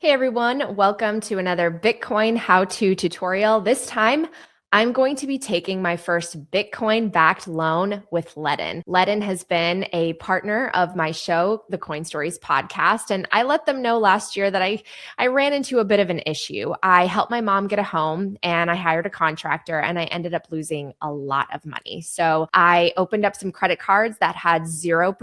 Hey everyone, welcome to another Bitcoin how-to tutorial. This time, I'm going to be taking my first Bitcoin-backed loan with Ledn. Ledn has been a partner of my show, the Coin Stories podcast, and I let them know last year that I ran into a bit of an issue. I helped my mom get a home and I hired a contractor and I ended up losing a lot of money. So I opened up some credit cards that had 0%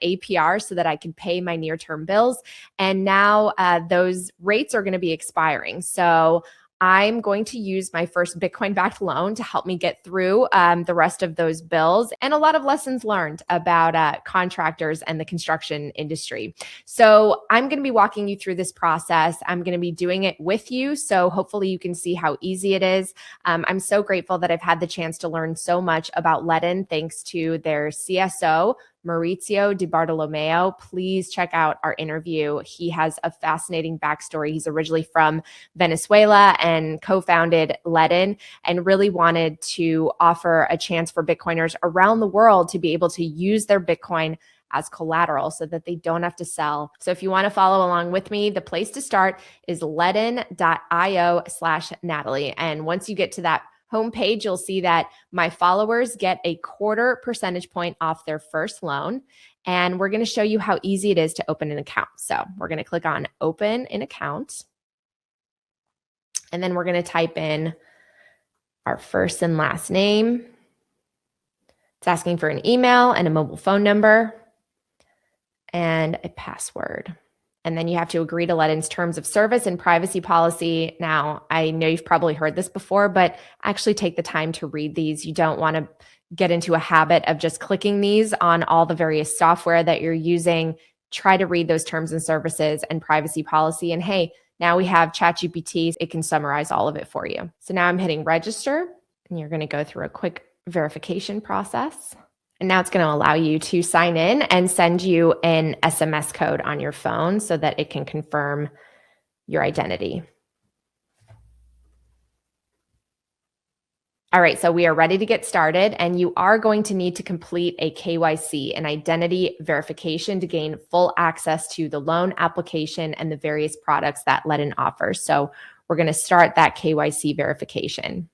APR so that I could pay my near-term bills. And now those rates are going to be expiring. So I'm going to use my first Bitcoin-backed loan to help me get through the rest of those bills and a lot of lessons learned about contractors and the construction industry. So I'm going to be walking you through this process. I'm going to be doing it with you. So hopefully you can see how easy it is. I'm so grateful that I've had the chance to learn so much about Ledn thanks to their CSO, Maurizio Di Bartolomeo. Please check out our interview. He has a fascinating backstory. He's originally from Venezuela and co-founded Ledn and really wanted to offer a chance for Bitcoiners around the world to be able to use their Bitcoin as collateral so that they don't have to sell. So if you want to follow along with me, the place to start is ledn.io/Natalie. And once you get to that homepage, you'll see that my followers get a 0.25 percentage point off their first loan. And we're going to show you how easy it is to open an account. So we're going to click on open an account. And then we're going to type in our first and last name. It's asking for an email and a mobile phone number and a password. And then you have to agree to Ledn's terms of service and privacy policy. Now, I know you've probably heard this before, but actually take the time to read these. You don't want to get into a habit of just clicking these on all the various software that you're using. Try to read those terms and services and privacy policy. And hey, now we have ChatGPT. It can summarize all of it for you. So now I'm hitting register, and you're going to go through a quick verification process. And now it's going to allow you to sign in and send you an SMS code on your phone so that it can confirm your identity. All right, so we are ready to get started, and you are going to need to complete a KYC, an identity verification, to gain full access to the loan application and the various products that Ledn offers. So we're going to start that KYC verification.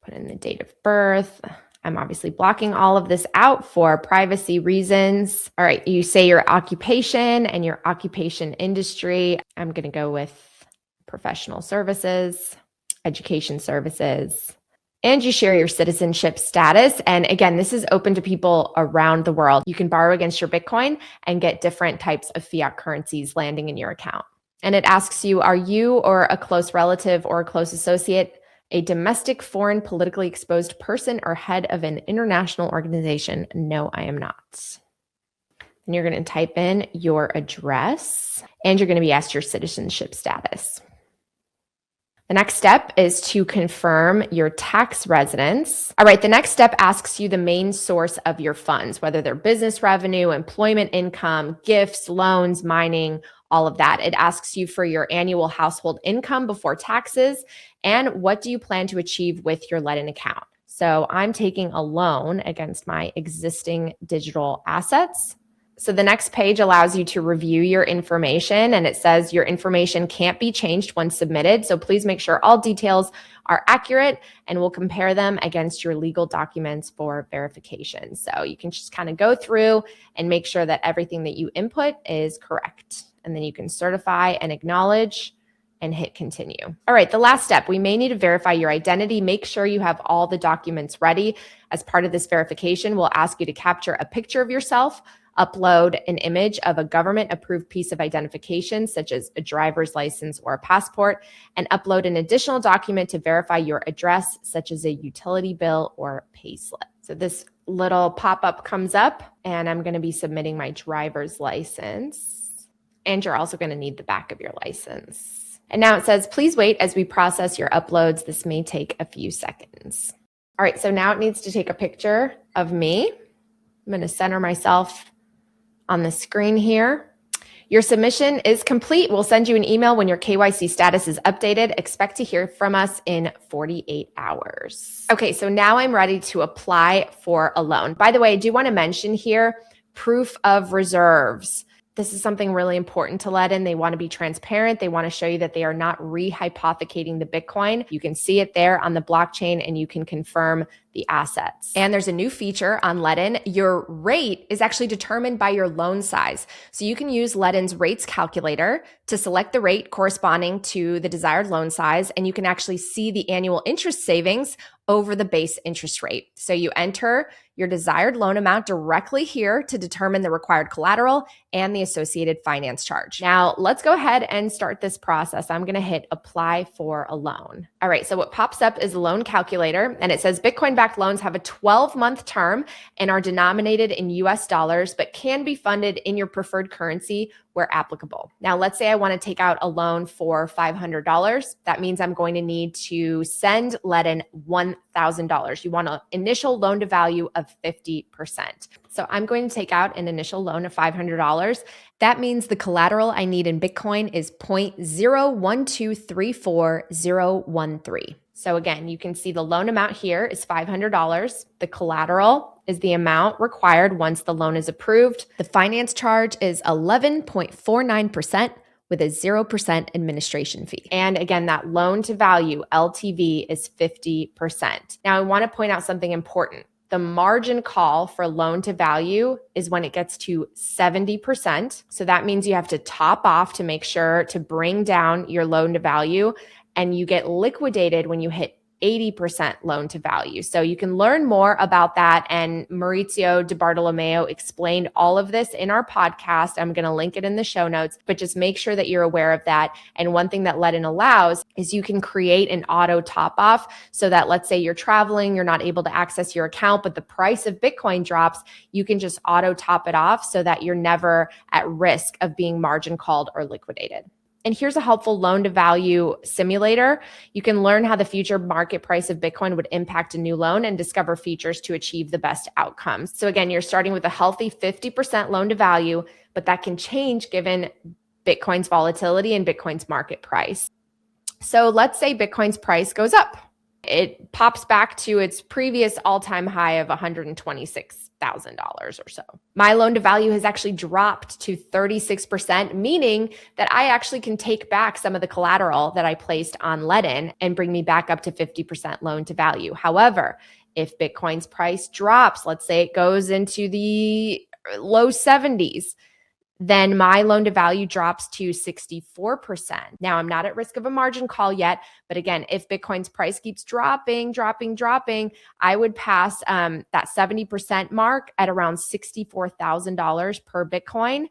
Put in the date of birth. I'm obviously blocking all of this out for privacy reasons. All right, you say your occupation and your occupation industry. I'm going to go with professional services, education services, and you share your citizenship status. And again, this is open to people around the world. You can borrow against your Bitcoin and get different types of fiat currencies landing in your account. And it asks you, are you or a close relative or a close associate a domestic, foreign, politically exposed person or head of an international organization? No, I am not. And you're going to type in your address, and you're going to be asked your citizenship status. The next step is to confirm your tax residence. All right, the next step asks you the main source of your funds, whether they're business revenue, employment income, gifts, loans, mining, all of that. It asks you for your annual household income before taxes and what do you plan to achieve with your Ledn account. So I'm taking a loan against my existing digital assets. So the next page allows you to review your information, and it says your information can't be changed when submitted. So please make sure all details are accurate, and we'll compare them against your legal documents for verification. So you can just kind of go through and make sure that everything that you input is correct. And then you can certify and acknowledge and hit continue. All right, the last step, we may need to verify your identity. Make sure you have all the documents ready. As part of this verification, we'll ask you to capture a picture of yourself, upload an image of a government-approved piece of identification, such as a driver's license or a passport, and upload an additional document to verify your address, such as a utility bill or payslip. So this little pop-up comes up, and I'm going to be submitting my driver's license. And you're also going to need the back of your license. And now it says, please wait as we process your uploads. This may take a few seconds. All right, so now it needs to take a picture of me. I'm going to center myself on the screen here. Your submission is complete. We'll send you an email when your KYC status is updated. Expect to hear from us in 48 hours. Okay, so now I'm ready to apply for a loan. By the way, I do want to mention here, proof of reserves. This is something really important to Ledn. They want to be transparent. They want to show you that they are not rehypothecating the Bitcoin. You can see it there on the blockchain and you can confirm the assets. And there's a new feature on Ledn. Your rate is actually determined by your loan size. So you can use Ledn's rates calculator to select the rate corresponding to the desired loan size, and you can actually see the annual interest savings over the base interest rate. So you enter your desired loan amount directly here to determine the required collateral and the associated finance charge. Now, let's go ahead and start this process. I'm going to hit apply for a loan. All right, so what pops up is a loan calculator, and it says Bitcoin-backed loans have a 12-month term and are denominated in US dollars, but can be funded in your preferred currency where applicable. Now, let's say I want to take out a loan for $500. That means I'm going to need to send Ledn $1,000. You want an initial loan to value of 50%. So I'm going to take out an initial loan of $500. That means the collateral I need in Bitcoin is 0.01234,013. So again, you can see the loan amount here is $500. The collateral is the amount required once the loan is approved. The finance charge is 11.49% with a 0% administration fee. And again, that loan to value LTV is 50%. Now I want to point out something important. The margin call for loan to value is when it gets to 70%. So that means you have to top off to make sure to bring down your loan to value, and you get liquidated when you hit 80% loan to value. So you can learn more about that. And Maurizio Di Bartolomeo explained all of this in our podcast. I'm going to link it in the show notes, but just make sure that you're aware of that. And one thing that Ledn allows is you can create an auto top off so that, let's say you're traveling, you're not able to access your account, but the price of Bitcoin drops, you can just auto top it off so that you're never at risk of being margin called or liquidated. And here's a helpful loan to value simulator. You can learn how the future market price of Bitcoin would impact a new loan and discover features to achieve the best outcomes. So again, you're starting with a healthy 50% loan to value, but that can change given Bitcoin's volatility and Bitcoin's market price. So let's say Bitcoin's price goes up. It pops back to its previous all-time high of $126,000 or so. My loan to value has actually dropped to 36%, meaning that I actually can take back some of the collateral that I placed on Ledn and bring me back up to 50% loan to value. However, if Bitcoin's price drops, let's say it goes into the low 70s, then my loan to value drops to 64%. Now, I'm not at risk of a margin call yet, but again, if Bitcoin's price keeps dropping, I would pass that 70% mark at around $64,000 per Bitcoin.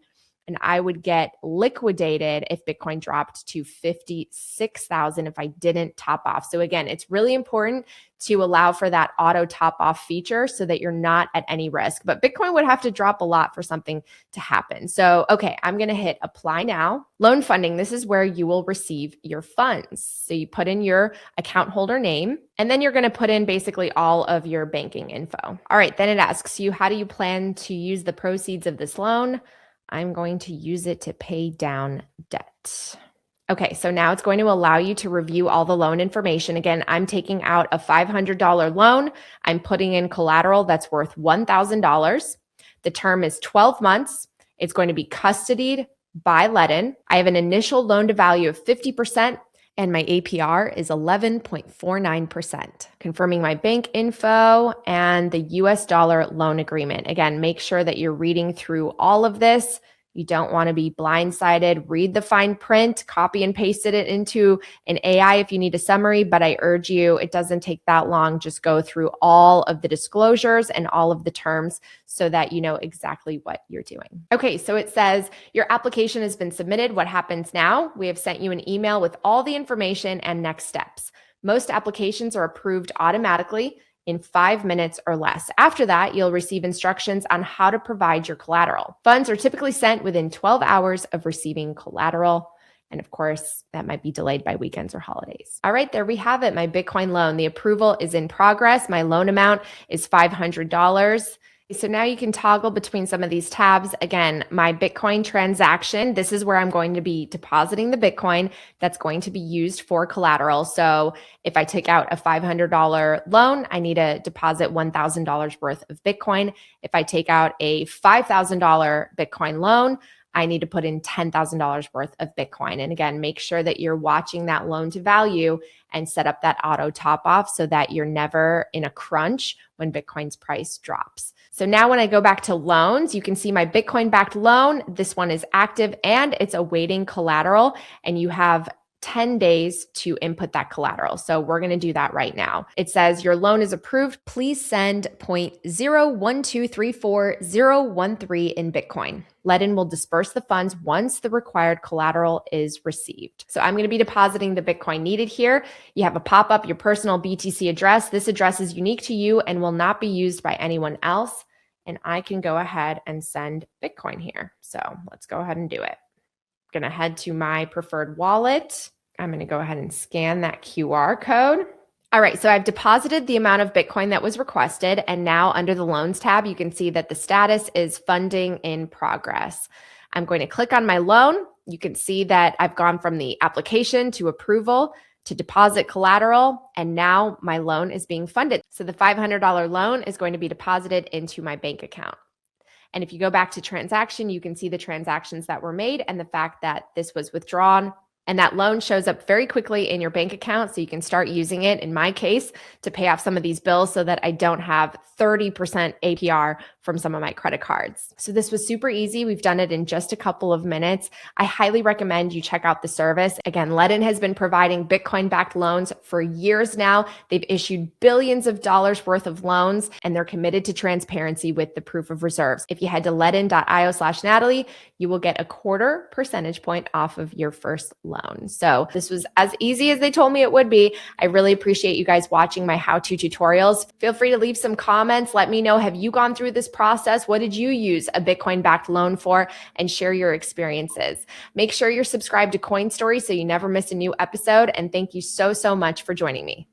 And I would get liquidated if Bitcoin dropped to 56,000 if I didn't top off. So again, it's really important to allow for that auto top off feature so that you're not at any risk. But Bitcoin would have to drop a lot for something to happen. So, okay, I'm going to hit apply now. Loan funding, this is where you will receive your funds. So you put in your account holder name, and then you're going to put in basically all of your banking info. All right, then it asks you, how do you plan to use the proceeds of this loan? I'm going to use it to pay down debt. Okay, so now it's going to allow you to review all the loan information. Again, I'm taking out a $500 loan. I'm putting in collateral that's worth $1,000. The term is 12 months. It's going to be custodied by Ledn. I have an initial loan to value of 50%, and my APR is 11.49%. Confirming my bank info and the US dollar loan agreement. Again, make sure that you're reading through all of this. You don't want to be blindsided. Read the fine print, copy and paste it into an AI if you need a summary, but I urge you, it doesn't take that long. Just go through all of the disclosures and all of the terms so that you know exactly what you're doing. Okay, so it says your application has been submitted. What happens now? We have sent you an email with all the information and next steps. Most applications are approved automatically in 5 minutes or less. After that, you'll receive instructions on how to provide your collateral. Funds are typically sent within 12 hours of receiving collateral. And of course, that might be delayed by weekends or holidays. All right, there we have it, my Bitcoin loan. The approval is in progress. My loan amount is $500. So now you can toggle between some of these tabs. Again, my Bitcoin transaction, this is where I'm going to be depositing the Bitcoin that's going to be used for collateral. So if I take out a $500 loan, I need to deposit $1,000 worth of Bitcoin. If I take out a $5,000 Bitcoin loan, I need to put in $10,000 worth of Bitcoin. And again, make sure that you're watching that loan to value and set up that auto top off so that you're never in a crunch when Bitcoin's price drops. So now when I go back to loans, you can see my Bitcoin backed loan. This one is active and it's awaiting collateral, and you have 10 days to input that collateral. So we're going to do that right now. It says your loan is approved. Please send 0.01234,013 in Bitcoin. Ledn will disperse the funds once the required collateral is received. So I'm going to be depositing the Bitcoin needed here. You have a pop-up, your personal BTC address. This address is unique to you and will not be used by anyone else. And I can go ahead and send Bitcoin here. So let's go ahead and do it. I'm going to head to my preferred wallet. I'm going to go ahead and scan that QR code. All right, so I've deposited the amount of Bitcoin that was requested, and now under the loans tab, you can see that the status is funding in progress. I'm going to click on my loan. You can see that I've gone from the application to approval to deposit collateral, and now my loan is being funded. So the $500 loan is going to be deposited into my bank account. And if you go back to transaction, you can see the transactions that were made and the fact that this was withdrawn. And that loan shows up very quickly in your bank account, so you can start using it, in my case, to pay off some of these bills so that I don't have 30% APR from some of my credit cards. So this was super easy. We've done it in just a couple of minutes. I highly recommend you check out the service. Again, Ledn has been providing Bitcoin-backed loans for years now. They've issued billions of dollars worth of loans, and they're committed to transparency with the proof of reserves. If you head to ledn.io/Natalie, you will get a 0.25 percentage point off of your first loan. So this was as easy as they told me it would be. I really appreciate you guys watching my how-to tutorials. Feel free to leave some comments. Let me know, have you gone through this process? What did you use a Bitcoin-backed loan for? And share your experiences. Make sure you're subscribed to Coin Story so you never miss a new episode. And thank you so much for joining me.